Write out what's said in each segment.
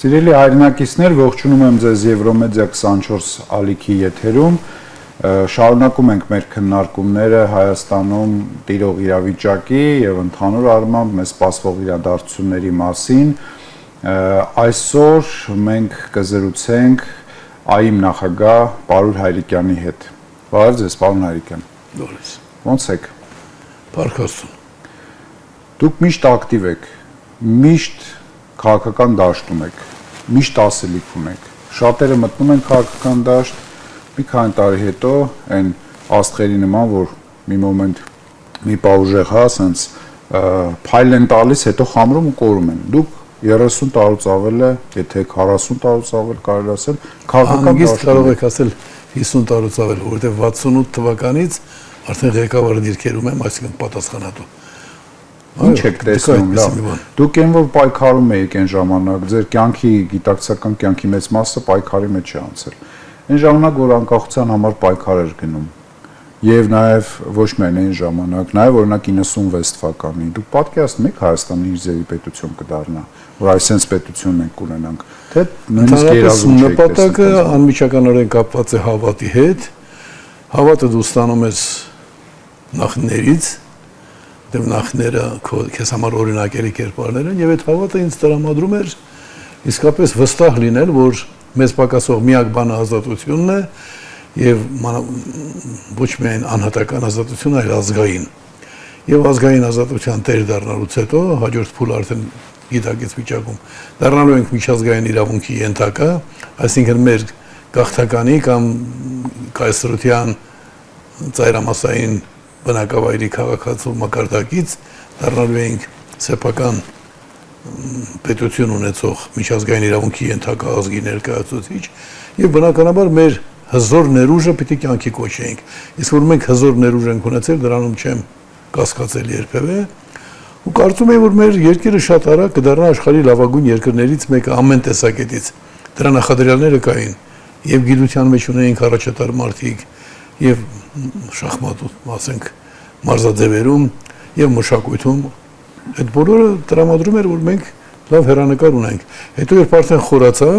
Սիրելի հայրենակիցներ, ողջունում եմ ձեզ Եվրոմեդիա 24 ալիքի եթերում։ Շարունակում ենք մեր քննարկումները Հայաստանում տիրող իրավիճակի եւ ընդհանուր առմամբ մեզ սպասվող իրադարձությունների մասին։ Այսօր մենք կզրուցենք ԱԻՄ նախագահ Պարուր Հայրիկյանի հետ։ Բարև ձեզ, պարոն Հայրիկյան։ Բարև։ Ոնց եք։ Փառքաստուն։ Դուք միշտ ակտիվ եք, միշտ քաղաքական դաշտում եք, միշտ ասելիք ունեք։ Շատերը մտնում են քաղաքական դաշտ, մի քանի տարի հետո այն աստղերի նման, որ մի մոմենտ մի պաուժեղ հա, ասենց փայլ են տալիս, հետո խամրում ու կորում են։ Դուք 30 տարուց ավել է, եթե 40 տարուց ավել կարելի ասել, քաղաքական դաշտում կարող եք ասել 50 տարուց ավել, որովհետև 68 թվականից արդեն ղեկավար դիրքերում եմ, այսինքն պատասխանատու։ Ինչ եք տեսնում, լավ։ Դուք այն որ պայքարում եք այն ժամանակ, ձեր կյանքի գիտակցական կյանքի մեծ մասը պայքարի մեջ է անցել։ Այն ժամանակ, որ անկախության համար պայքար էր գնում, եւ նաեւ ոչ միայն այն ժամանակ, նաեւ օրինակ 96 թվականին, դուք պատկերացնում եք Հայաստանի իր ձևի պետություն կդառնա, որ այսպես պետություն մենք ունենանք, թե նույնիսկ երազում չեք։ Նպատակը անմիջականորեն կապված է հավատի հետ։ Հավատը դու ստանում ես նախներից, դեպ նախները քեզ համար օրինակելի կերպարներ են, եւ այդ հավատը ինձ տրամադրում էր իսկապես վստահ լինել, որ մեզ պակասող միակ բանը ազատությունն է եւ ոչ միայն անհատական ազատություն, այլ ազգային։ Եվ ազգային ազատության տեր դառնալուց հետո հաջորդ փուլը արդեն գիտակից վիճակում դառնալու ենք միջազգային իրավունքի ենթակա, այսինքն մեր գաղթականի կամ կայսրության ծայրամասային բնակավայրի քաղաքացու մակարդակից դառնալու ենք սեփական պետություն ունեցող միջազգային իրավունքի ենթակա ազգի ներկայացուցիչ եւ բնականաբար մեր հզոր ներուժը պիտի կյանքի կոչենք։ Իսկ որ մենք հզոր ներուժ ենք ունեցել, դրանում չեմ կասկածել երբևէ, ու կարծում եմ, որ մեր երկիրը շատ արագ կդառնա աշխարհի լավագույն երկրներից մեկը ամեն տեսակետից։ Դրա նախադրյալները կային եւ գիտության մեջ ունեինք առաջատար մարդիկ եւ շախմատում, ասենք, մարզաձևերում եւ մշակույթում այդ բոլորը տրամադրում էր, որ մենք լավ հերանեկար ունենք։ Հետո երբ արդեն խորացա,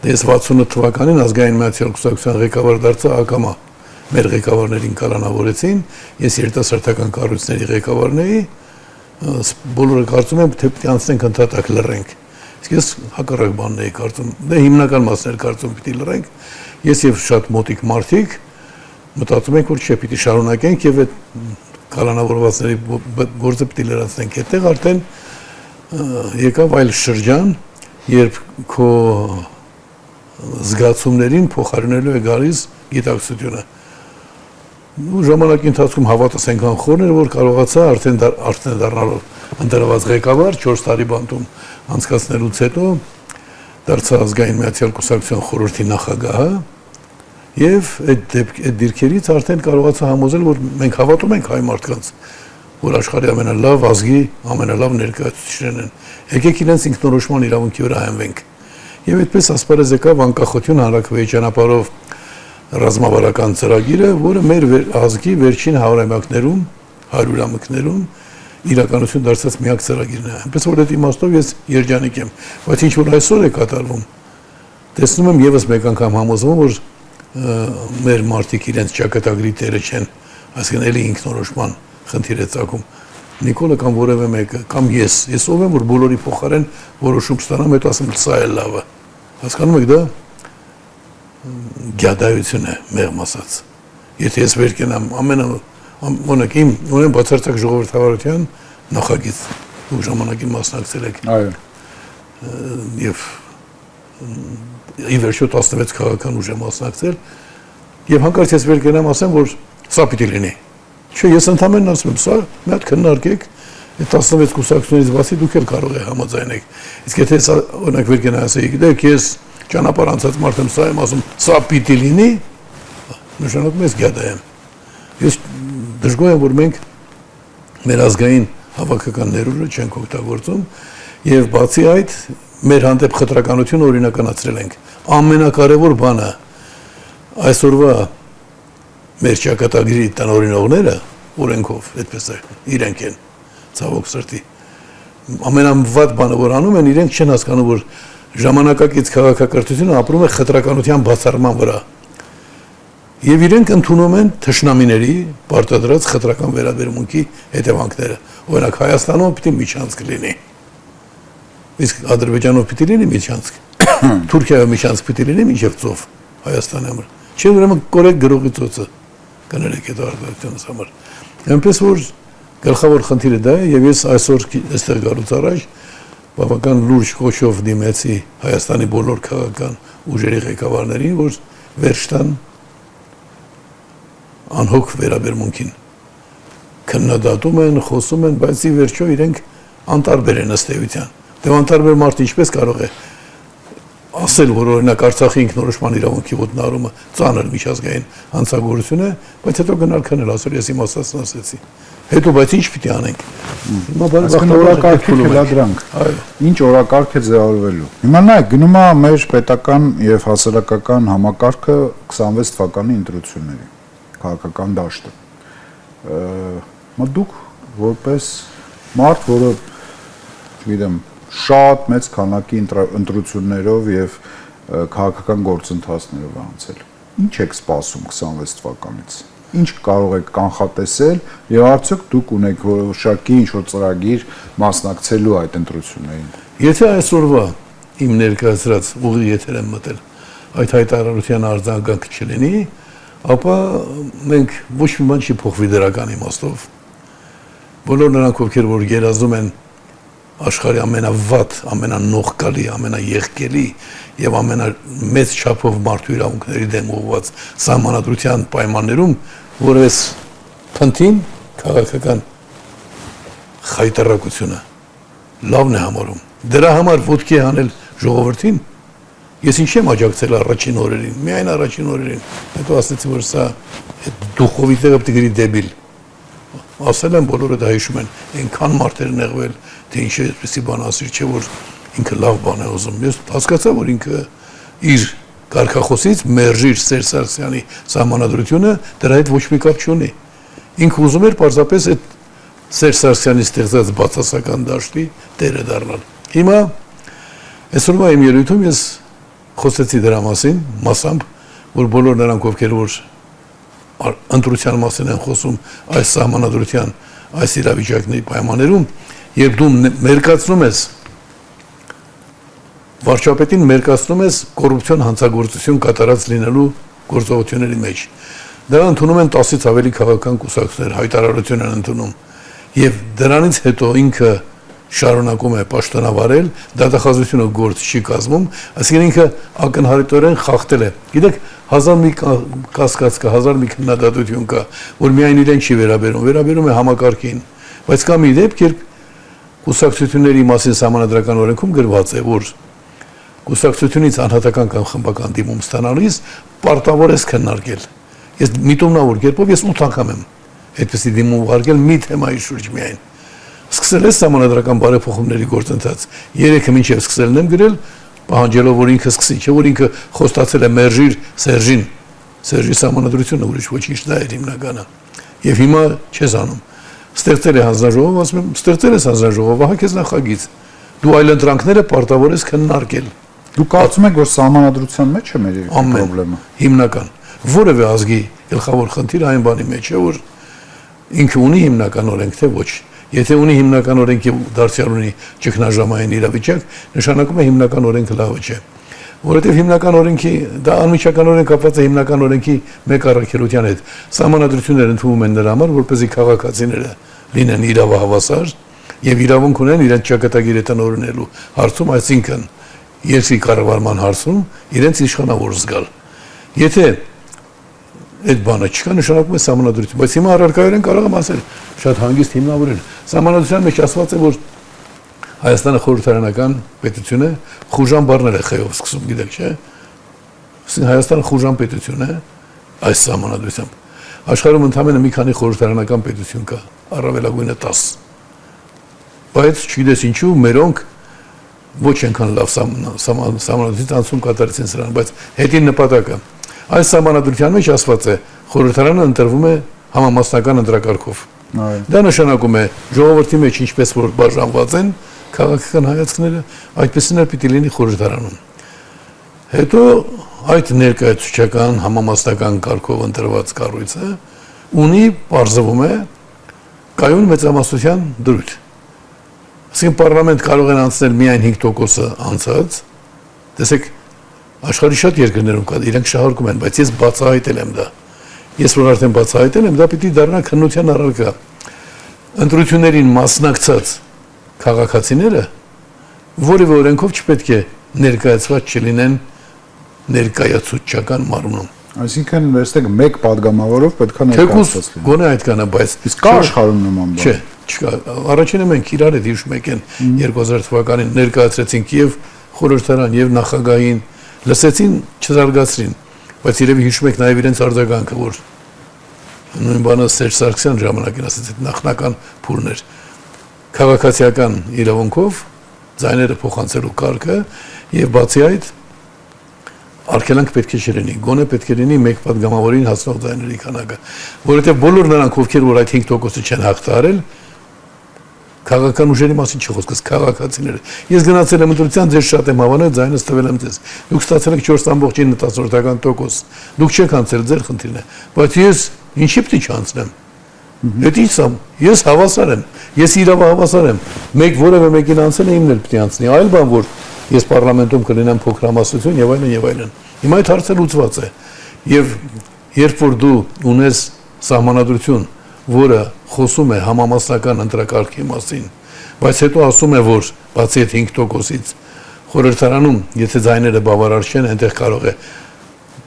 դες 68 թվականին ազգային միացյալ կուսակցության ղեկավար դարձա ԱԿՄ, մեր ղեկավարներին կալանավորեցին, ես երիտասարդական կառույցների ղեկավարն էի, բոլորը կարծում եմ, թե պիտի անցնենք ընդհատակ լռենք։ Իսկ ես հակառակ բանն էի կարծում, դե հիմնական մասն էր կարծում պիտի լռենք, ես եւ շատ մոտիկ մարդիկ մտածում ենք, որ չէ, պիտի շարունակենք եւ այդ կալանավորվածների գործը պիտի լրացնենք։ Այդտեղ արդեն եկավ այլ շրջան, երբ քո զգացումներին փոխարինելու է գալիս գիտակցությունը։ Ու ժամանակի ընթացքում հավատս այնքան խորն էր, որ կարողացա արդեն դառնալով ընդրված ղեկավար 4 տարի բանտում անցկացնելուց հետո դարձա ազգային միացյալ կուսակցության խորհրդի նախագահը եւ այդ դիրքերից արդեն կարողացա համոզել, որ մենք հավատում ենք հայ մարդկանց, որ աշխարհի ամենալավ ազգի ամենալավ ներկայացուցիչներն են։ Եկեք իրենց ինքնորոշման իրավունքի վրա հայտնվենք։ Եվ այդպես ասպարեզ եկավ անկախություն հանրաքվեի ճանապարհով ռազմավարական ծրագիրը, որը մեր ազգի վերջին 100-ամյակներում իրականություն դարձած միակ ծրագիրն է։ Այնպես որ այդ իմաստով ես երջանիկ եմ, բայց ինչ որ այսօր է կատարվում, տեսնում եմ եւս մեկ անգամ համոզվում, որ մեր մարդիկ իրենց ճակատագրի տերը չեն, այսինքն էլի ինքնորոշման խնդիր է ծագում։ Նիկոլը կամ որևէ մեկը, կամ ես ով եմ, որ բոլորի փոխարեն որոշում ստանամ, հետո ասեմ, սա է լավը։ Հասկանում եք դա գյադայություն է, մեղմ ասած։ Եթե ես վեր կենամ օրինակ ունեմ բացարձակ ժողովրդավարության նախագիծ, ու ժամանակին մասնակցել եք։ Այո։ Եվ ի վերջո 16 քաղաքական ուժ եմ մասնակցել, եւ հանկարծ ես վեր կենամ ասեմ, որ սա պիտի լինի։ Չէ, ես ընդհանրապես ասում եմ, սա մի հատ քննարկեք, այդ 16 կուսակցությունից բացի դուք էլ կարող եք համաձայնեք։ Իսկ եթե սա օրինակ վեր կենա ասեի, գիտեք, ես ճանապարհ անցած մարդ եմ, սա եմ ասում, սա պիտի լինի, նշանակում ես գյադա եմ։ Ես դժգոհ եմ, որ մենք մեր ազգային հավաքական ներուժը չենք օգտագործում եւ բացի այդ մեր հանդեպ խտրականությունը օրինականացրել ենք։ Ամենակարևոր բանը այսօրվա մեր ճակատագրի տնօրինողները օրենքով այդպես է, իրենք են ցավոք սրտի ամենավատ բանը որ անում են, իրենք չեն հասկանում, որ ժամանակակից քաղաքակրթությունը ապրում է խտրականության բացառման վրա։ Եվ իրենք ընդունում են թշնամիների պարտադրած խտրական վերաբերմունքի հետևանքները։ Օրինակ Հայաստանում պիտի միջանցք լինի։ Իսկ Ադրբեջանով պիտի լինի միջանցք։ Թուրքիայով միջանցք պիտի լինի մինչև ծով Հայաստանի համար։ Չէ՞ ուրեմն կորեք գրողի ծոցը կներեք այդ արտադրությունից համար։ Այնպես որ գլխավոր խնդիրը դա է, եւ ես այսօր այստեղ գալուց առաջ բավական լուրջ կոչով դիմեցի Հայաստանի բոլոր քաղաքական ուժերի ղեկավարներին, որ վերջ տան անհոգ վերաբերմունքին քննադատում են, խոսում են, բայց ի վերջո իրենք անտարբեր են ըստ էության։ Դե անտարբեր մարդը ինչպես կարող է ասել, որ օրինակ Արցախի ինքնորոշման իրավունքի ոտնահարումը ծանր միջազգային հանցագործություն է, բայց հետո գնալ քնել ասել ես իմ ասածն ասեցի։ Հետո բայց ինչ պիտի անենք։ Հիմա օրակարգի դրանք։ Ինչ օրակարգ է ձևավորվելու։ Հիմա նայեք, գնում է մեր պետական եւ հասարակական համակարգը 26 թվականի ընտրությունների քաղաքական դաշտը։ Դուք որպես մարդ, որը չգիտեմ, շատ մեծ քանակի ընտրություններով եւ քաղաքական գործընթացներով անցել։ Ինչ եք սպասում 26 թվականից։ Ինչ կարող եք կանխատեսել եւ արդյոք դուք ունեք որոշակի ինչ-որ ծրագիր մասնակցելու այդ ընտրություններին։ Եթե այսօրվա իմ ներկայացրած ուղի եթեր եմ մտել, այդ հայտարարության արձագանք չլինի, ապա մենք ոչ մի բան չի փոխվի դրական իմաստով։ Բոլոր նրանք, ովքեր որ երազում են աշխարհի ամենավատ, ամենանողկալի, ամենաեղկելի եւ ամենամեծ չափով մարդու իրավունքների դեմ ուղղված սահմանադրության պայմաններում որպես փնթին քաղաքական խայտարակությունը լավն է համարում։ Դրա համար ոտքի անել ժողովրդին ես ինչ եմ աջակցել առաջին օրերին, միայն առաջին օրերին։ Հետո ասեցի, որ սա դուխովի տեղը պիտի գրի դեբիլ։ Ասել են բոլորը դա հիշում են, այնքան մարդեր նեղվել, թե ինչ է այդպեսի բան ասիր, չէ որ ինքը լավ բան է ուզում։ Ես հասկացա, որ ինքը իր կարգախոսից մերժիր Սերժ Սարգսյանի սահմանադրությունը, դրա հետ ոչ մի կապ չունի։ Ինքը ուզում էր պարզապես այդ Սերժ Սարգսյանի ստեղծած բացասական դաշտի տերը դառնալ։ Հիմա այսօրվա իմ ելույթում ես խոսեցի դրա մասին, մասամբ, որ բոլոր նրանք, ովքեր որ ընտրության մասին են խոսում այս սահմանադրության, այս իրավիճակների պայմաններում, երբ դու մերկացնում ես վարչապետին մերկացնում ես կոռուպցիոն հանցագործություն կատարած լինելու գործողությունների մեջ։ Դրա ընդունում են 10-ից ավելի քաղաքական կուսակցություններ, հայտարարություն են ընդունում, եւ դրանից հետո ինքը շարունակում է պաշտոնավարել, դատախազությունը գործ չի կազմում, այսինքն ինքը ակնհայտորեն խախտել է։ Գիտեք, 1000 մի կասկած կա, 1000 մի քննադատություն կա, որ միայն իրեն չի վերաբերում է համակարգին, բայց կա մի դեպք, երբ կուսակցությունների մասին սահմանադրական օրենքում գրված է, որ կուսակցությունից անհատական կամ խմբական դիմում ստանալիս պարտավոր ես քննարկել։ Ես միտումնավոր կերպով ես 8 անգամ եմ այդպեսի դիմում ուղարկել մի թեմայի շուրջ միայն։ Սկսել ես սահմանադրական բարեփոխումների գործընթաց։ 3-ը մինչև սկսելն եմ գրել, պահանջելով որ ինքը սկսի, չէ որ ինքը խոստացել է մերժիր Սերժին։ Սերժի սահմանադրությունը ուրիշ ոչինչ դա էր հիմնականը։ Եվ հիմա չես անում։ Ստեղծել է հանձնաժողով, ասում եմ, ստեղծել ես հանձնաժողով, ահա քեզ նախագիծ։ Դու այլ ընտրանքները պարտավոր ես քննարկել։ Դու կարծում եք, որ սահմանադրության մեջ է մեր խնդրեմը։ Հիմնական որևէ ազգի գլխավոր խնդիրը այն բանի մեջ է, որ ինքը ունի հիմնական օրենք, թե ոչ։ Եթե ունի հիմնական օրենքի դարձյալ ունի ճգնաժամային իրավիճակ, նշանակում է հիմնական օրենքը լավը չէ։ Որովհետև հիմնական օրենքի դա անմիջական օրենք կապված է հիմնական օրենքի մեկ առաքելության հետ։ Սահմանադրությունները ընդունվում են նրա համար, որպեսզի քաղաքացիները լինեն իրավահավասար եւ իրավունք ունեն իրենց ճակատագիրը տնօրինելու հարցում, այսինքն երկրի կառավարման հարցում իրենց իշխանավոր զգալ։ Եթե այդ բանը չկա, նշանակում է սահմանադրություն, բայց հիմա առարկայորեն կարող եմ ասել, շատ հանգիստ հիմնավորել։ Սահմանադրության մեջ ասված է, որ Հայաստանը խորհրդարանական պետություն է, խուժան բառներ է խեով սկսում, գիտեք, չէ՞։ Հայաստանը խուժան պետություն է այս սահմանադրությամբ։ Աշխարհում ընդամենը մի քանի խորհրդարանական պետություն կա, առավելագույնը 10։ Բայց չգիտես ինչու, մերոնք ոչ այնքան լավ սահմանադրությունից անցում կատարեցին սրան, բայց հետին նպատակը այս սահմանադրության մեջ ասված է խորհրդարանը ընտրվում է համամասնական ընտրակարգով։ Դա նշանակում է ժողովրդի մեջ ինչպես որ բաժանված են քաղաքական հայացքները այդպեսին էլ պիտի լինի խորհրդարանում։ Հետո այդ ներկայացուցչական համամասնական կարգով ընտրված կառույցը ունի բարձվում է կայուն մեծամասնության դրույթ։ Այսինքն պարլամենտ կարող են անցնել միայն 5%-ը անցած։ Տեսեք, աշխարհի շատ երկրներում կա, իրենք շահարկում են, բայց ես բացահայտել եմ դա։ Ես որ արդեն բացահայտել եմ, դա պիտի դառնա քննության առարկա։ Ընտրություններին մասնակցած քաղաքացիները որևէ օրենքով չպետք է ներկայացված չլինեն ներկայացուցչական մարմնում։ Այսինքն, այստեղ մեկ падգամավորով պետք է ներկայացված լինի։ Գոնե այդքան է, բայց իսկ կա աշխարհում նման բան։ Չէ, չկա։ Առաջինը մենք իրար հետ հիշում եք 2000 թվականին ներկայացրեցինք եւ խորհրդարան եւ նախագահին լսեցին, չզարգացրին, բայց իրավի հիշում եք նաեւ իրենց արձագանքը, որ նույն բանը Սերժ Սարգսյան ժամանակին ասեց, այդ նախնական փուլն էր։ Քաղաքացիական իրավունքով ձայները փոխանցելու կարգը եւ բացի այդ արգելանք պետք է չլինի, գոնե պետք է լինի մեկ падգամավորին հասնող ձայների քանակը, որովհետև բոլոր նրանք, ովքեր որ այդ 5%-ը չեն հաղթահարել, քաղաքական ուժերի մասին չի խոսքս, քաղաքացիները։ Ես գնացել եմ ընտրության, ձեզ շատ եմ հավանել, ձայնս տվել եմ ձեզ։ Դուք ստացել եք 4.9%, դուք չեք անցել, ձեր խնդիրն է, բայց ես ինչի՞ պիտի չանցնեմ։ Դա ինչ է, ես հավասար եմ, ես իրավահավասար եմ, մեկ որևէ մեկին անցել է, իմն էլ պիտի անցնի, այլ բան որ ես պարլամենտում կլինեմ փոքրամասնություն եւ այլն եւ այլն։ Հիմա այդ հարցը լուծված է։ Եվ երբ որ դու ունես սահմանադրություն, որը խոսում է համամասնական ընտրակարգի մասին, բայց հետո ասում է, որ բացի այդ 5%-ից խորհրդարանում, եթե ձայները բավարար չեն, այնտեղ կարող է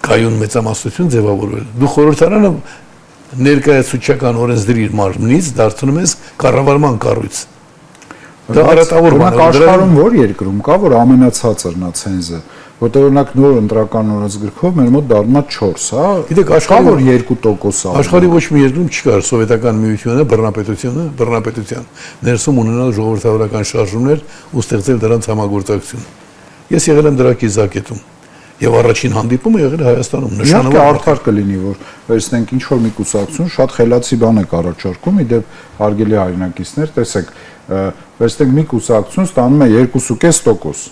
կայուն մեծամասնություն ձևավորվել։ Դու խորհրդարանը ներկայացուցչական օրենսդիր մարմնից դարձնում ես կառավարման կառույց։ Դա արատավոր բան է։ Աշխարհում որ երկրում կա, որ ամենացածրն է ցենզը, որտեղ օրինակ նոր ընտրական օրենսգրքով մեր մոտ դառնա 4, հա։ Գիտեք, աշխարհի որ 2% է։ Աշխարհի ոչ մի երկրում չկար սովետական միությունը, բռնապետության ներսում ունենալ ժողովրդավարական շարժումներ ու ստեղծել դրանց համագործակցություն։ Ես եղել եմ դրա կիզակետում։ Եվ առաջին հանդիպումը եղել է Հայաստանում, նշանով արդար կլինի, որ վերցնենք ինչ որ մի կուսակցություն շատ խելացի բան եք առաջարկում, իդեպ հարգելի հայրենակիցներ, տեսեք, վերցնենք մի կուսակցություն ստանում է 2.5%,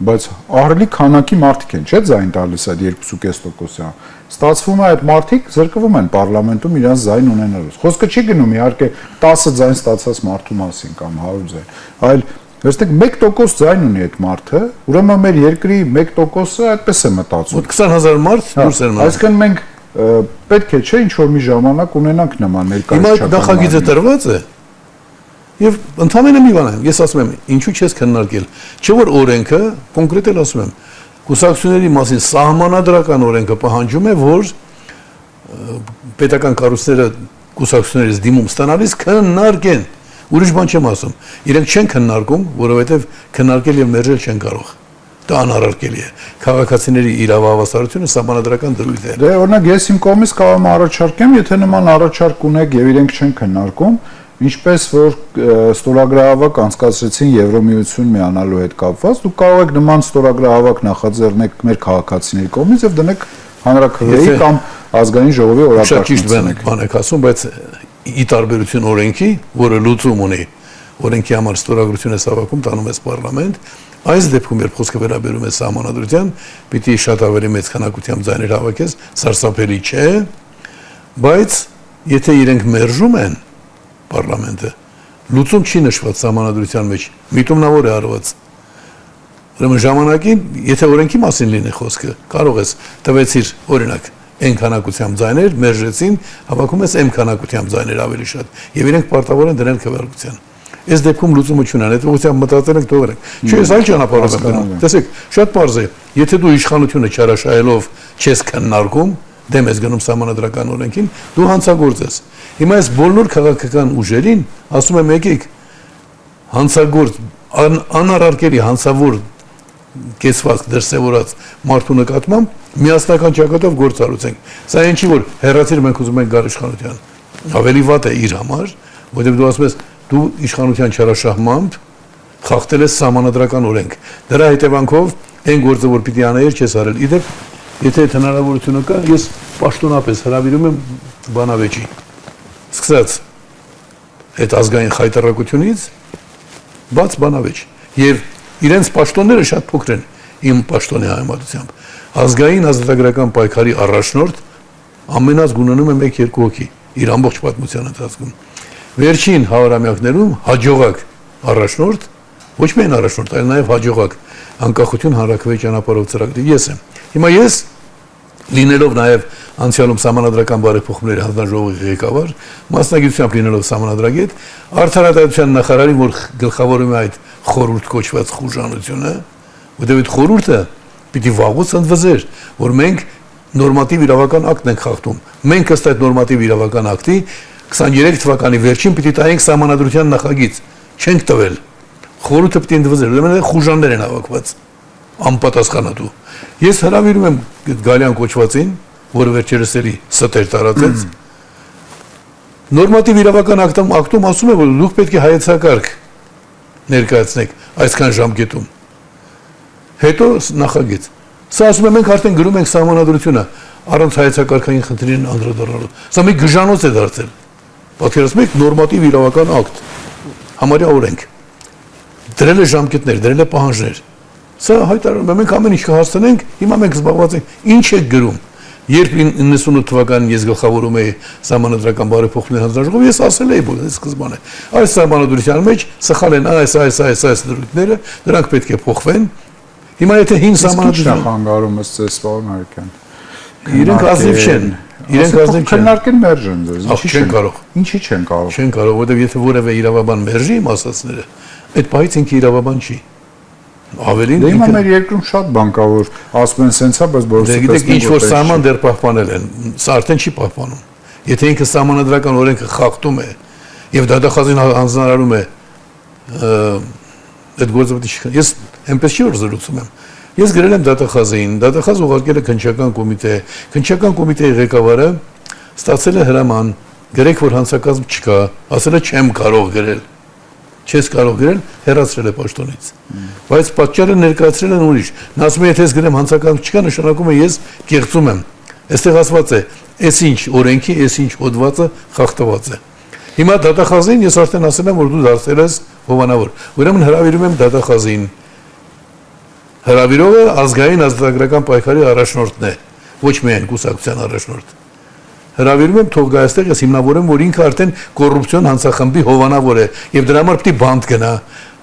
բայց ահռելի քանակի մարդիկ են, չէ՞, ձայն տալիս այդ 2.5%-ը։ Ստացվում է այդ մարդիկ զրկվում են պարլամենտում իրենց ձայն ունենալուց։ Խոսքը չի գնում իհարկե 10 ձայն ստացած մարդու մասին կամ 100 ձայն, այլ վերցնենք 1% ձայն ունի այդ մարդը, ուրեմն մեր երկրի 1%-ը այդպես է մտածում։ 20000 մարդ դուրս են մնում։ Այսինքն մենք պետք է չէ ինչ որ մի ժամանակ ունենանք նման Հիմա ներկայացուցչական։ այդ նախագիծը տրված է։ Եվ ընդհանրապես մի բան է, ես ասում եմ, ինչու՞ չես քննարկել։ Չէ՞ որ օրենքը, կոնկրետ էլ ասում եմ, կուսակցությունների մասին սահմանադրական օրենքը պահանջում է, որ պետական կառույցները կուսակցություններից դիմում ստանալիս քննարկեն։ Ուրիշ բան չեմ ասում։ Իրենք չեն քննարկում, որովհետև քննարկել եւ մերժել չեն կարող։ Դա անհարարկելի է։ Քաղաքացիների իրավահավասարությունը սահմանադրական դրույթ է։ Դե օրինակ ես իմ կողմից կարող եմ առաջարկեմ, եթե նման առաջարկ ունեք եւ իրենք չեն քննարկում, ինչպես որ ստորագրահավաք անցկացրեցին Եվրոմիություն միանալու հետ կապված, դուք կարող եք նման ստորագրահավաք նախաձեռնեք մեր քաղաքացիների կողմից եւ դնեք հանրաքվեի կամ ազգային ժողովի օրակարգին։ Բան եք ասում, բայց ի տարբերություն օրենքի, որը լուծում ունի, օրենքի համար ստորագրություն է հավաքում, տանում ես պարլամենտ, այս դեպքում երբ խոսքը վերաբերում է սահմանադրության, պիտի շատ ավելի մեծ քանակությամբ ձայներ հավաքես, սարսափելի չէ, բայց եթե իրենք մերժում են պարլամենտը, լուծում չի նշված սահմանադրության մեջ, միտումնավոր է արված։ Ուրեմն ժամանակին, եթե օրենքի մասին լինի խոսքը, կարող ես տվեցիր օրինակ N քանակությամբ ձայներ մերժեցին, հավաքում ես M քանակությամբ ձայներ ավելի շատ, եւ իրենք պարտավոր են դնել քվեարկության։ Այս դեպքում լուծումը չունեն, այդ ուղղությամբ մտածել ենք թողենք։ Չէ, ես այլ ճանապարհով եմ գնում։ Տեսեք, շատ པարզ է, եթե դու իշխանությունը չարաշահելով չես քննարկում, դեմ ես գնում սահմանադրական օրենքին, դու հանցագործ ես։ Հիմա այս բոլոր քաղաքական ուժերին ասում եմ եկեք հանցագործ անարարկելի հանցավոր կեսված դրսևորած մարդու նկատմամբ միասնական ճակատով գործառույցենք։ Սա ինչի որ հերացիր մենք ուզում ենք գալ իշխանության։ Ավելի վատ է իր համար, որովհետև դու ասում ես դու իշխանության չարաշահմամբ խախտել ես սահմանադրական օրենք։ Դրա հետևանքով այն գործը որ պիտի անեիր չես արել։ Իդեպ եթե այդ հնարավորությունը կա, ես պաշտոնապես հրավիրում եմ բանավեճի։ Սկսած այդ ազգային խայտարակությունից բաց բանավեճ։ Եվ իրենց պաշտոնները շատ փոքր են իմ պաշտոնի համեմատությամբ։ Ազգային ազատագրական պայքարի առաջնորդ ամենած գունանում է 1-2 հոգի իր ամբողջ պատմության ընթացքում։ Վերջին հարյուրամյակներում հաջողակ առաջնորդ, ոչ միայն առաջնորդ, այլ նաև հաջողակ անկախություն հանրաքվեի ճանապարհով ծրագրի ես եմ։ Հիմա ես լինելով նաև անցյալում սահմանադրական բարեփոխումների հանձնաժողովի ղեկավար, մասնագիտությամբ լինելով սահմանադրագետ, արդարադատության նախարարի, որ գլխավորում է այդ խորհուրդ կոչված խուժանությունը, որտեղ այդ խորհուրդը պիտի վաղուց ընդվզեր, որ մենք նորմատիվ իրավական ակտ ենք խախտում։ Մենք ըստ այդ նորմատիվ իրավական ակտի 23 թվականի վերջին պիտի տայենք սահմանադրության նախագիծ, չենք տվել։ Խորհուրդը պիտի ընդվզեր, ուրեմն խուժաններ են հավաքված անպատասխանատու։ Ես հրավիրում եմ Գալյան կոչվածին, որը վերջերս էլի ստեր տարածեց։ Նորմատիվ իրավական ակտում ասում է, որ դուք պետք է հայեցակարգ ներկայացնեք այսքան ժամկետում։ Հետո նախագիծ։ Սա ասում եմ, մենք արդեն գրում ենք սահմանադրությունը առանց հայեցակարգային խնդրին անդրադառնալու։ Սա մի գժանոց է դարձել։ Պատկերացնում եք նորմատիվ իրավական ակտ, համարյա օրենք։ Դրել է ժամկետներ, դրել է պահանջներ։ Սա հայտարարում է, մենք ամեն ինչ կհասցնենք, հիմա մենք զբաղված ենք, ինչ եք գրում։ Երբ 98 թվականին ես գլխավորում էի սահմանադրական բարեփոխումների հանձնաժողովը, ես ասել էի բոլորի սկզբանե, այս սահմանադրության մեջ սխալ են այս դրույթները, դրանք պետք է փոխվեն։ Հիմա եթե հին սահմանադրության խանգարում ըստ ձեզ, պարոն Հարիկյան, իրենք ազնիվ չեն, իրենք ազնիվ չեն։ Քննարկեն մերժեն ձեզ, չեն կարող։ Ինչի չեն կարող։ Չեն կարող, որովհետև եթե որևէ իրավաբան մերժի իմ ասածները, այդ պահից ինքը իրավաբան չի։ Ավելին հիմա մեր երկրում շատ բան կա, որ ասում են սենցա, բայց բոլորը գիտեք ինչ որ սահման դեռ պահպանել են, սա արդեն չի պահպանում։ Եթե ինքը սահմանադրական օրենքը խախտում է եւ դատախազին հանձնարարում է այդ գործը պետք է։ Ես այնպես չի որ զրուցում եմ։ Ես գրել եմ դատախազին, դատախազը ուղարկել է քննչական կոմիտե, քննչական կոմիտեի ղեկավարը ստացել է հրաման, գրեք որ հանցակազմ չկա, ասել է չեմ կարող գրել։ Չես կարող գրել, հեռացրել է պաշտոնից։ Բայց պատճառը ներկայացրել են ուրիշ։ Նա ասում է, եթե ես գրեմ հանցակազմ չկա, նշանակում է ես կեղծում եմ։ Այստեղ ասված է, այս ինչ օրենքի, այս ինչ հոդվածը խախտված է։ Հիմա դատախազին ես արդեն ասել եմ, որ դու դարձել ես հովանավոր։ Ուրեմն հրավիրում եմ դատախազին։ Հրավիրողը ազգային ազատագրական պայքարի առաջնորդն է, ոչ միայն կուսակցության առաջնորդ։ Հրավիրում եմ թող գա այստեղ, ես հիմնավորեմ, որ ինքը արդեն կոռուպցիոն հանցախմբի հովանավոր է եւ դրա համար պիտի բանտ գնա։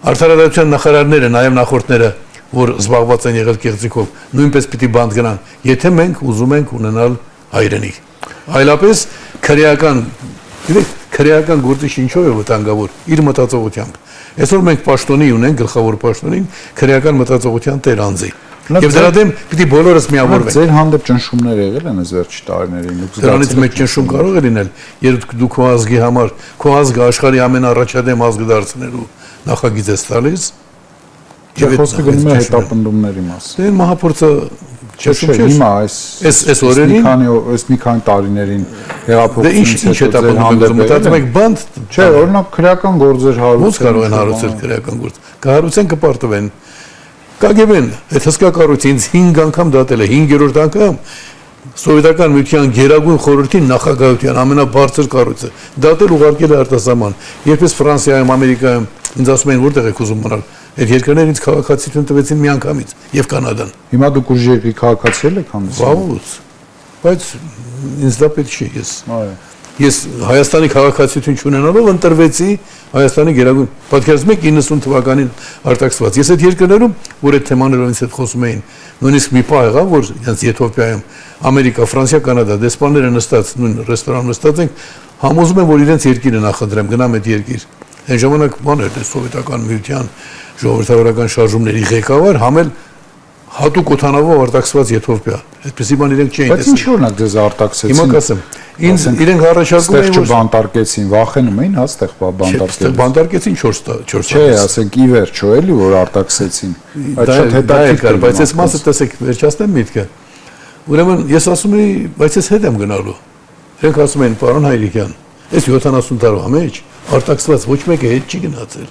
Արդարադատության նախարարները, նաեւ նախորդները, որ զբաղված են եղել կեղծիքով, նույնպես պիտի բանտ գնան, եթե մենք ուզում ենք ունենալ հայրենիք։ Այլապես քրեական, գիտեք, քրեական գործի ինչով է վտանգավոր իր մտածողությամբ։ Այսօր մենք պաշտոնի ունենք, գլխավոր պաշտոնին, քրեական մտածողության տեր անձի։ Եվ դրա դեմ պիտի բոլորս միավորվենք։ Ձեր հանդեպ ճնշումներ եղել են այս վերջի տարիներին։ Դրանից մեծ ճնշում կարող է լինել, երբ դու քո ազգի համար, քո ազգը աշխարհի ամենաառաջադեմ ազգը դարձնելու նախագիծ ես տալիս։ Եվ խոսքը գնում է հետապնդումների մասին։ Դե մահապորձը չէ, հիմա այս օրերին, այս մի քանի տարիներին հեղափոխությունից հետո ձեր հանդեպ մտածում եք բանտ, չէ, օրինակ քրեական գործեր հարուցել։ Ո՞նց կարող են հարուցել քրեական գործ։ Կհարուցեն կպարտվեն։ ԿԳԲ-ն այդ հսկա կառույցը ինձ 5 անգամ դատել է, 5-րդ անգամ Սովետական միության գերագույն խորհրդի նախագահության ամենաբարձր կառույցը դատել ուղարկել է արտասահման։ Երբես Ֆրանսիայում, Ամերիկայում ինձ ասում են որտեղ եք ուզում մնալ։ Այդ երկրները ինձ քաղաքացիություն տվեցին մի անգամից եւ Կանադան։ Հիմա դուք ուժ երկրի քաղաքացի եք հանդես։ Վաղուց։ Բայց ինձ դա պետք չի ես։ Այո։ Ես Հայաստանի քաղաքացիություն չունենալով ընտրվեցի Հայաստանի գերագույն պատկերացնում եք 90 թվականին արտաքսված։ Ես այդ երկրներում, որ այդ թեմաներով ինձ հետ խոսում էին, նույնիսկ մի պահ եղավ, որ հենց Եթովպիայում Ամերիկա, Ֆրանսիա, Կանադա դեսպանները նստած նույն ռեստորանում նստած ենք, համոզում են, որ իրենց երկիրը նախընտրեմ, գնամ այդ երկիր։ Այն ժամանակ բան էր, սովետական միության ժողովրդավարական շարժումների ղեկավար, համել հատուկ օթանավով արտաքսված Եթովպիա։ Այդպեսի բան իրենք չէին տեսել։ Բայց ինչ օրինակ դեզ արտաքսեցին։ Հիմա կասեմ, ինձ իրենք առաջարկում էին, որ բանտարկեցին, վախենում էին, հաստեղ բանտարկեցին։ Բանտարկեցին 4 Չէ, ասենք ի վերջո էլի որ արտաքսեցին։ Այդ շատ հետաքրքիր, բայց այս մասը տեսեք, վերջացնեմ միտքը։ Ուրեմն ես ասում էի, բայց ես հետ եմ գնալու։ Իրենք ասում են, պարոն Հայրիկյան, այս 70 տարվա մեջ արտաքսված ոչ մեկը հետ չի գնացել։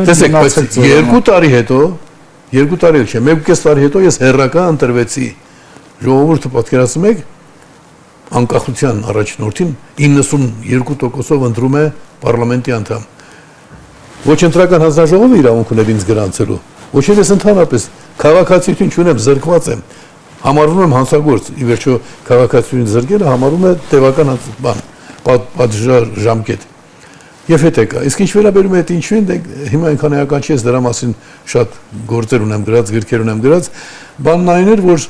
Տեսեք, բայց 2 տարի հետո 2 տարի չէ, 1.5 տարի հետո ես հերրական ընտրվեցի։ Ժողովուրդը պատկերացնում եք, անկախության առաջնորդին 92%-ով ընտրում է պարլամենտի անդամ։ Ոչ ընտրական հանձնաժողովը իրավունք ուներ ինձ գրանցելու, ոչ էլ ես ընդհանրապես քաղաքացիություն չունեմ, զրկված եմ, համարվում եմ հանցագործ, ի վերջո քաղաքացիություն զրկելը համարվում է տևական բան, պատժամկետ։ Եվ հետ եկա։ Իսկ ինչ վերաբերում է այդ ինչու՞ին, հիմա այնքան էական չի, ես դրա մասին շատ գործեր ունեմ գրած, գրքեր ունեմ գրած, բանն այն էր, որ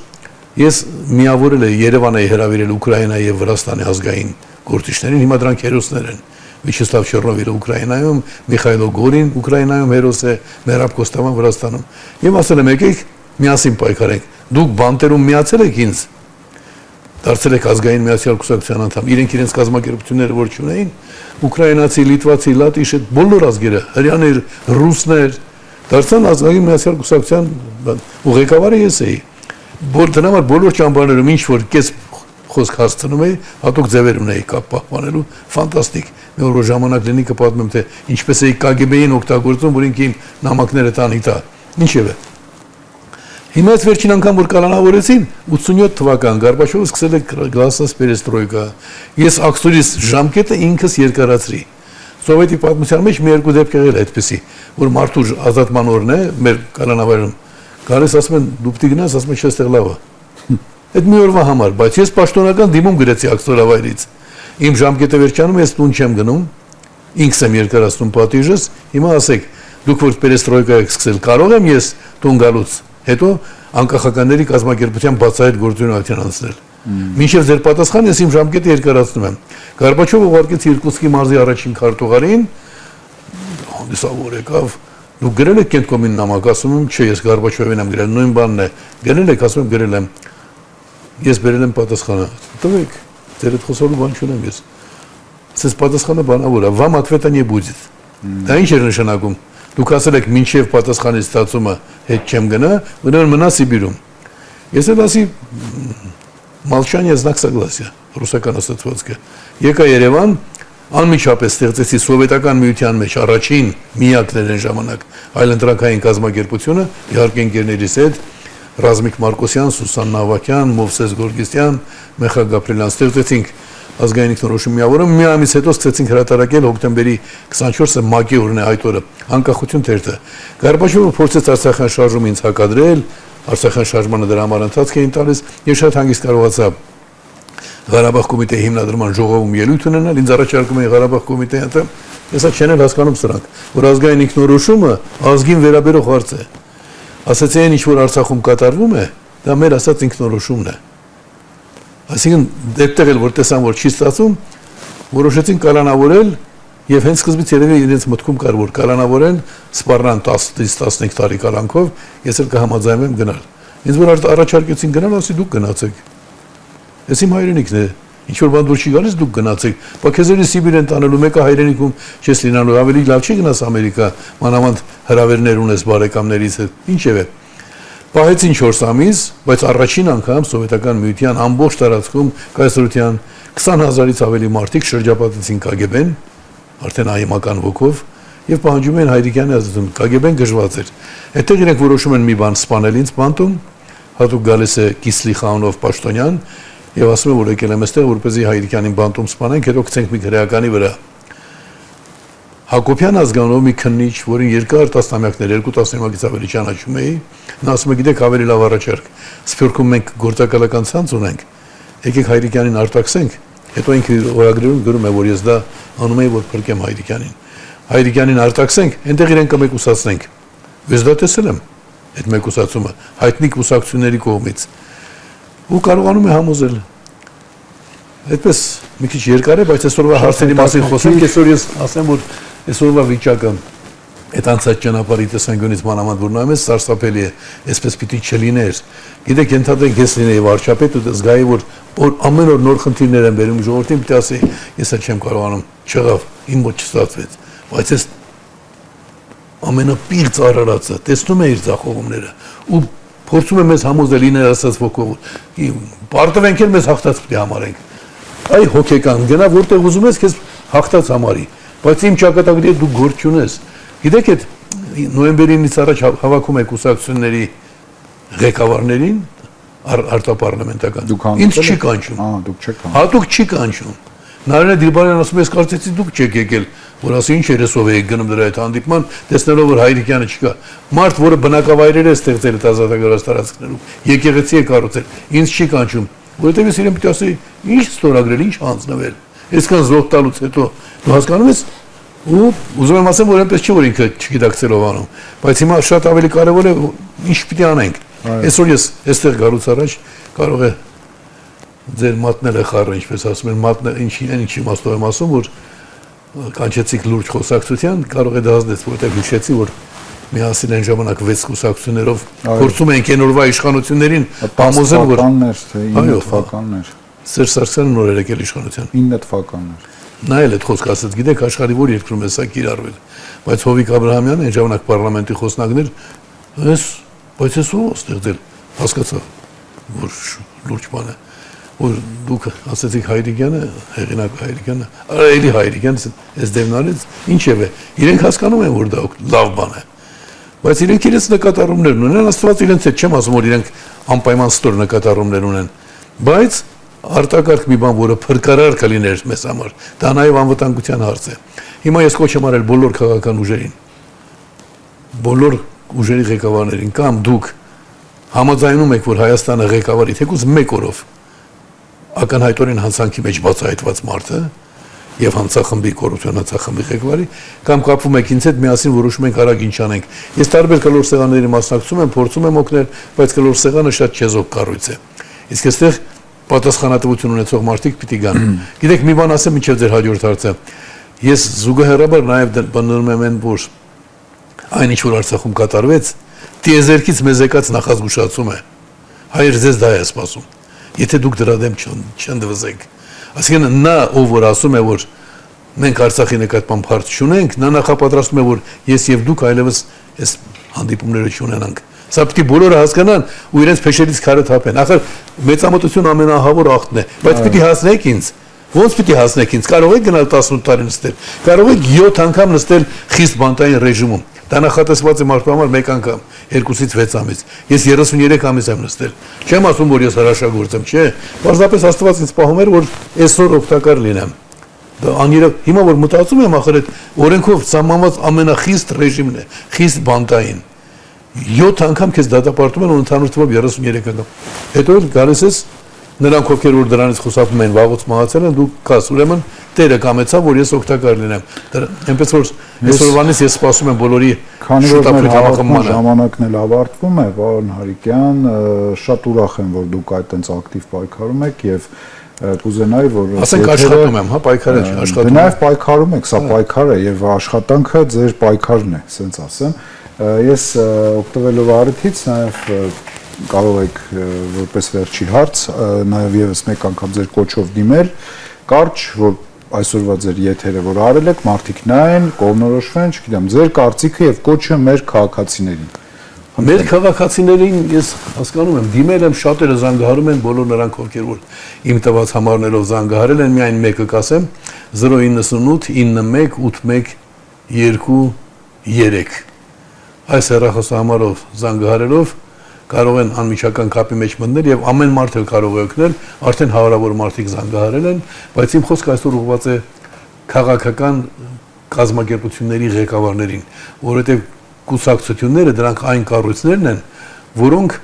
ես միավորել եմ Երևանը հրավիրել Ուկրաինայի եւ Վրաստանի ազգային գործիչներին, հիմա դրանք հերոսներ են։ Վիչեսլավ Չեռնովիլը Ուկրաինայում, Միխայլո Գորին Ուկրաինայում հերոս է, Մերապ Կոստավան Վրաստանում։ Եվ ասել եմ, եկեք միասին պայքարենք։ Դուք բանտերում միացել եք ինձ, դարձել եք ազգային միացյալ կուսակցության անդամ, իրենք իրենց կազմակերպությունները որ չունեին, ուկրաինացի, լիտվացի, լատիշ, բոլոր ազգերը, հրեաներ, ռուսներ, դարձան ազգային միացյալ կուսակցության ղեկավարը ես էի։ Դրա համար բոլոր ճամբարներում ինչ որ կես խոսք հասցնում էի, հատուկ ձևեր ունեի կապ պահպանելու, ֆանտաստիկ։ Մի օր ժամանակ լինի կպատմեմ, թե ինչպես էի KGB-ին օգտագործում, որ ինքին նամակները տանի տա։ Ինչևէ։ Հիմա այս վերջին անգամ որ կալանավորեցին 87 թվական Գորբաչովը սկսել է գլասնաց պերեստրոյկա։ Ես ակսորիս ժամկետը ինքս երկարացրի։ Սովետի պատմության մեջ մի երկու դեպք եղել է այդպեսի, որ մարդու ազատման օրն է մեր կալանավորում։ Գալիս ասում են դու պիտի գնաս, ասում են չէ, ստեղ լավ է։ Այդ մի օրվա համար, բայց ես պաշտոնական դիմում գրեցի ակսորավայրից։ Իմ ժամկետը վերջանում, ես տուն չեմ գնում, ինքս եմ երկարացնում պատիժս, հիմա ասեք, դուք որ պերեստրոյկա եք սկսել, կարող եմ ես տուն գալուց հետո անկախականների կազմակերպության բացահայտ գործունեություն անցնել։ Մինչև ձեր պատասխանը ես իմ ժամկետը երկարացնում եմ։ Գորբաչովը ուղարկեց Իրկուտսկի մարզի առաջին քարտուղարին, հանդիսավոր եկավ, դու գրել եք Կենտկոմին նամակ, ասում եմ, չէ, ես Գորբաչովին եմ գրել, նույն բանն է։ Գրել եք, ասում եմ, գրել եմ։ Ես բերել եմ պատասխանը։ Տվեք, ձեր հետ խոսելու բան չունեմ ես։ Ասես պատասխանը բանավոր է, вам ответа не будет։ Դա ինչ էր նշանակում։ Դուք ասել եք մինչև պատասխանի ստացումը հետ չեմ գնա, ուրեմն մնա Սիբիրում։ Ես էլ ասի молчание знак согласия, ռուսական ասացվածքը։ Եկա Երևան, անմիջապես ստեղծեցի սովետական միության մեջ առաջին միակներ են ժամանակ այլընտրանքային կազմակերպությունը, իհարկե ընկերներիս հետ Ռազմիկ Մարկոսյան, Սուսաննա Ավակյան, Մովսես Գորգիսյան, Մեխա Գաբրելյան ստեղծեցինք ազգային ինքնորոշում միավորում, մի ամիս հետո սկսեցինք հրատարակել հոկտեմբերի 24-ը ՄԱԿ-ի օրն է այդ օրը, անկախություն թերթը։ Գորբաչովը փորձեց Արցախյան շարժումը ինձ հակադրել, Արցախյան շարժմանը դրա համար ընթացք էին տալիս, ես շատ հանգիստ կարողացա Ղարաբաղ կոմիտեի հիմնադրման ժողովում ելույթ ունենալ, ինձ առաջարկում էին Ղարաբաղ կոմիտեի անդամ, ես այդ չեն էլ հասկանում սրանք, որ ազգային ինքնորոշումը ազգին վերաբերող հարց է։ Ասացի այն ինչ որ Արցախում կատարվում է, դա մեր ասած ինքնորոշումն է։ Այսինքն դեպտեղ էլ որ տեսան որ չի ստացվում, որոշեցին կալանավորել եւ հենց սկզբից երևի իրենց մտքում կար որ կալանավորեն սպառնան 10-15 տարի կալանքով, ես էլ կհամաձայնեմ գնալ։ Ինձ որ առաջարկեցին գնալ, ասի դուք գնացեք։ Ես իմ հայրենիքն է, ինչ որ բան դուր չի գալիս դուք գնացեք։ Բա քեզ էլի Սիբիր են տանելու, մեկը հայրենիքում չես լինելու, ավելի լավ չի գնաս Ամերիկա, մանավանդ հրավերներ ունես բարեկամներից հետ։ Ինչևէ Պահեցին 4 ամիս, բայց առաջին անգամ սովետական միության ամբողջ տարածքում կայսրության 20,000-ից ավելի մարդիկ շրջապատեցին KGB-ն, արդեն այմական ոգով, եւ պահանջում են Հայրիկյանի ազատություն։ KGB-ն գժված էր։ Այդտեղ իրենք որոշում են մի բան սպանել ինձ բանտում, հատուկ գալիս է Կիսլի Խանով Պաշտոնյան եւ ասում է որ եկել եմ այստեղ որպեսզի Հայրիկյանին բանտում սպանենք, հետո գցենք մի հրեականի վրա։ Հակոբյան ազգանով մի քննիչ, որին երկար տասնամյակներ, 2 տասնամյակից ավելի ճանաչում էի, նա ասում է գիտեք ավելի լավ առաջարկ։ Սփյուռքում մենք գործակալական ցանց ունենք, եկեք Հայրիկյանին արտաքսենք, հետո ինքը օրագրերում գրում է, որ ես դա անում եի, որ փրկեմ Հայրիկյանին։ Հայրիկյանին արտաքսենք, այնտեղ իրեն կմեկուսացնենք։ Ես դա տեսել եմ, այդ մեկուսացումը հայտնի կուսակցությունների կողմից։ Ու կարողանում է համոզել։ Այդպես մի քիչ երկար է, բայց այսօրվա հարցերի մասին խոսենք, այսօր ես ասեմ, որ այսօրվա վիճակը այդ անցած ճանապարհի տեսանկյունից մանավանդ որ նայում ես, սարսափելի է, այսպես պիտի չլիներ։ Գիտեք, ենթադրենք ես լինեի վարչապետ ու զգայի, որ ամեն օր նոր խնդիրներ են բերում ժողովրդին, պիտի ասի, ես էլ չեմ կարողանում, չեղավ, իմ մոտ չստացվեց։ Բայց այս ամենապիղծ արարածը տեսնում է իր ձախողումները ու փորձում է մեզ համոզել իներ ասած ոգով։ Պարտվենք էլ մեզ հաղթած պիտի համարենք։ Այ հոգեկան, գնա որտեղ ուզում ես, քեզ հաղթած համարի, բայց իմ ճակատագրի դու գործ չունես։ Գիտեք, այդ նոյեմբերինից առաջ հավաքում եք կուսակցությունների ղեկավարներին արտապարլամենտական։ Ինձ չի կանչում։ Դուք չեք կանչում։ Հատուկ չի կանչում։ Նարինե Դիլբարյանն ասում է, ես կարծեցի դուք չեք եկել։ որ ասի ինչ երեսով է գնում դրա այդ հանդիպման, տեսնելով որ Հայրիկյանը չկա։ Մարդ, որը բնակավայրեր է ստեղծել այդ ազատագրված տարածքներում, եկեղեցի է կառուցել, ինձ չի կանչում, որովհետև ես իրեն պիտի ասի, ինչ ստորագրել, ինչ հանձնվել։ Այսքան զոհ տալուց հետո դու հասկանում ես, ու ուզում եմ ասեմ, որ այնպես չի որ ինքը չգիտակցելով անում, բայց հիմա շատ ավելի կարևոր է ինչ պիտի անենք։ Այսօր ես այստեղ գալուց առաջ կարող է ձեր մատնել է խառը, ինչպես ասում են, մատնել ինչ իմաստով եմ ասում, որ կանչեցիք լուրջ խոսակցության, կարող է դա ազդեց, որովհետև հիշեցի, որ միասին այն ժամանակ 6 կուսակցություններով փորձում ենք այն օրվա իշխանություններին համոզել, որ 9 թվականներ Սերժ Սարգսյանը նոր էր եկել իշխանության 9 թվականներ նա էլ այդ խոսքը ասաց, գիտեք, աշխարհի որ երկրում է սա կիրառվել, բայց Հովիկ Աբրահամյանը այն ժամանակ պարլամենտի խոսնակներ, բայց ես ո՞վ ստեղծել, հասկացա, որ լուրջ բան է, որ դուք ասացիք Հայրիկյանը, հեղինակ Հայրիկյանը, էլի Հայրիկյանը, այս դեմնարից, ինչև է, իրենք հասկանում են, որ դա լավ բան է, բայց իրենք իրենց նկատառումներն ունեն, Աստված իրենց հետ չեմ ասում, որ իրենք անպայման ստոր նկատառումներ ունեն, բայց արտակարգ մի բան, որը փրկարար կլիներ մեզ համար, դա նաև անվտանգության հարց է։ Հիմա ես կոչ եմ արել բոլոր քաղաքական ուժերին, բոլոր ուժերի ղեկավարներին, կամ դուք համաձայնում եք, որ Հայաստանը ղեկավարի թեկուզ մեկ օրով ակնհայտորեն հանցանքի մեջ բացահայտված մարդը եւ հանցախմբի կոռուպցիոն հանցախմբի ղեկավարի, կամ կապվում եք ինձ հետ միասին որոշում ենք արագ ինչ անենք։ Ես տարբեր կլոր սեղանների մասնակցում եմ, փորձում եմ օգնել, բայց կլոր սեղանը շատ չեզոք կառույց է։ Իսկ այստեղ պատասխանատվություն ունեցող մարդիկ պիտի գան։ Գիտեք, մի բան ասեմ, ինչեւ ձեր հաջորդ հարցը։ Ես զուգահեռաբար նաև բնորոշում եմ այն, որ այն ինչ որ Արցախում կատարվեց, տիեզերքից մեզ եկած նախազգուշացում է։ Հայր ձեզ դա է սպասում։ Եթե դուք դրա դեմ չընդվզեք։ Այսինքն նա, ով որ ասում է, որ մենք Արցախի նկատմամբ հարց չունենք, նա նախապատրաստում է, որ ես եւ դուք այլևս այս հանդիպումները չունենանք։ Սա պիտի բոլորը հասկանան ու իրենց փեշերից քարը թափեն։ Ախր մեծամտություն ամենահավոր ախտն է, բայց պիտի հասնեք ինձ։ Ոնց պիտի հասնեք ինձ։ Կարող եք գնալ 18 տարի նստել։ Կարող եք 7 անգամ նստել խիստ բանտային ռեժիմում։ Դա նախատեսված է մարդու համար մեկ անգամ, 2-ից 6 ամիս։ Ես 33 ամիս եմ նստել։ Չեմ ասում, որ ես հրաշագործ եմ, չէ։ Պարզապես Աստված ինձ պահում էր, որ այսօր օգտակար լինեմ։ Դա անգիրակ հիմա որ մտածում եմ, ախր այդ օրենքով սահմանված ամենախիստ ռեժիմն է, խիստ բանտային։ 7 անգամ քեզ դատապարտում են ու ընդհանուր թվով 33 անգամ։ Հետո գալիս ես նրանք ովքեր որ դրանից խուսափում են, վաղուց մահացել են, դու կաս, ուրեմն Տերը կամեցավ, որ ես օգտակար լինեմ։ Այնպես որ այսօրվանից ես սպասում եմ բոլորի շուտապույտ համախմբմանը։ Ժամանակն էլ ավարտվում է, պարոն Հարիկյան, շատ ուրախ եմ, որ դուք այդտենց ակտիվ պայքարում եք եւ կուզենայի, որ ասենք աշխատում եմ, հա, պայքարը չի, աշխատում եմ։ Նաև պայքարում եք, սա պայքար է եւ աշխատանքը ձեր պայքարն է, ասենց ասեմ։ Ես օգտվելով առիթից նաև կարող եք որպես վերջի հարց նաև եւս մեկ անգամ ձեր կոչով դիմել կարճ, որ այսօրվա ձեր եթերը որ արել եք, մարդիկ նայեն, կողմնորոշվեն, չգիտեմ, ձեր կարծիքը եւ կոչը մեր քաղաքացիներին։ Մեր քաղաքացիներին ես հասկանում եմ, դիմել եմ, շատերը զանգահարում են, բոլոր նրանք ովքեր որ իմ տված համարներով զանգահարել են, միայն մեկը կասեմ 098 91 81 23 Այս հեռախոսահամարով զանգահարելով կարող են անմիջական կապի մեջ մտնել եւ ամեն մարդ էլ կարող է օգնել, արդեն հարյուրավոր մարդիկ զանգահարել են, բայց իմ խոսքը այսօր ուղղված է քաղաքական կազմակերպությունների ղեկավարներին, որովհետեւ կուսակցությունները դրանք այն կառույցներն են, որոնք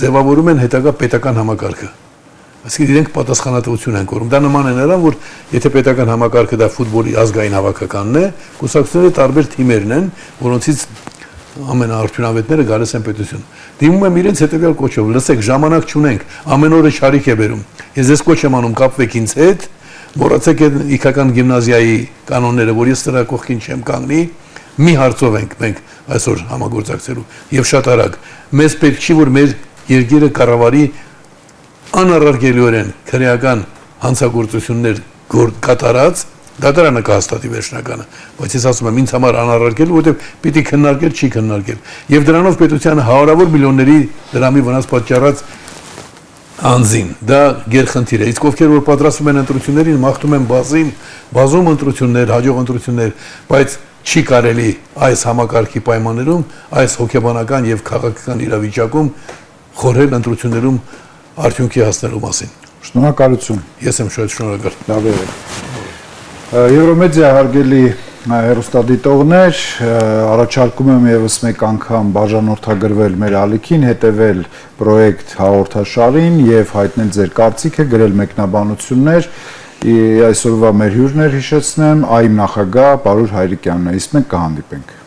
ձևավորում են հետագա պետական համակարգը։ Այսինքն իրենք պատասխանատվություն են կորում։ Դա նման է նրան, որ եթե պետական համակարգը դա ֆուտբոլի ազգային հավաքականն է, կուսակցությունները տարբեր թիմերն են, որոնցից ամենաարդյունավետները գալիս են պետություն։ Դիմում եմ իրենց հետևյալ կոչով, լսեք, ժամանակ չունենք, ամեն օրը շարիկ է բերում։ Ես ձեզ կոչ եմ անում, կապվեք ինձ հետ, մոռացեք այդ իքական գիմնազիայի կանոնները, որ ես դրա կողքին չեմ կանգնի, մի հարցով ենք մենք այսօր համագործակցելու եւ շատ արագ։ Մեզ պետք չի, որ մեր երկիրը կառավարի անառարկելիորեն քրեական հանցագործություններ կատարած, դատարանը կհաստատի վերջնականը, բայց ես ասում եմ ինձ համար անառարկել, որովհետև պիտի քննարկել, չի քննարկել։ Եվ դրանով պետությանը հարյուրավոր միլիոնների դրամի վնաս պատճառած անձին, դա գերխնդիր է։ Իսկ ովքեր որ պատրաստվում են ընտրություններին, մաղթում են բազում ընտրություններ, հաջող ընտրություններ, բայց չի կարելի այս համակարգի պայմաններում, այս հոգեբանական եւ քաղաքական իրավիճակում խորհել ընտրություններում արդյունքի հասնելու մասին։ Շնորհակալություն։ Ես եմ շատ շնորհակալ։ Լավ է։ Եվրոմեդիա հարգելի հեռուստադիտողներ, առաջարկում եմ եւս մեկ անգամ բաժանորդագրվել մեր ալիքին, հետևել պրոյեկտ հաղորդաշարին եւ հայտնել ձեր կարծիքը, գրել մեկնաբանություններ։ Այսօրվա մեր հյուրն էր, հիշեցնեմ, ԱԻՄ նախագահ Պարուր Հայրիկյանն է, իսկ մենք կհանդիպենք։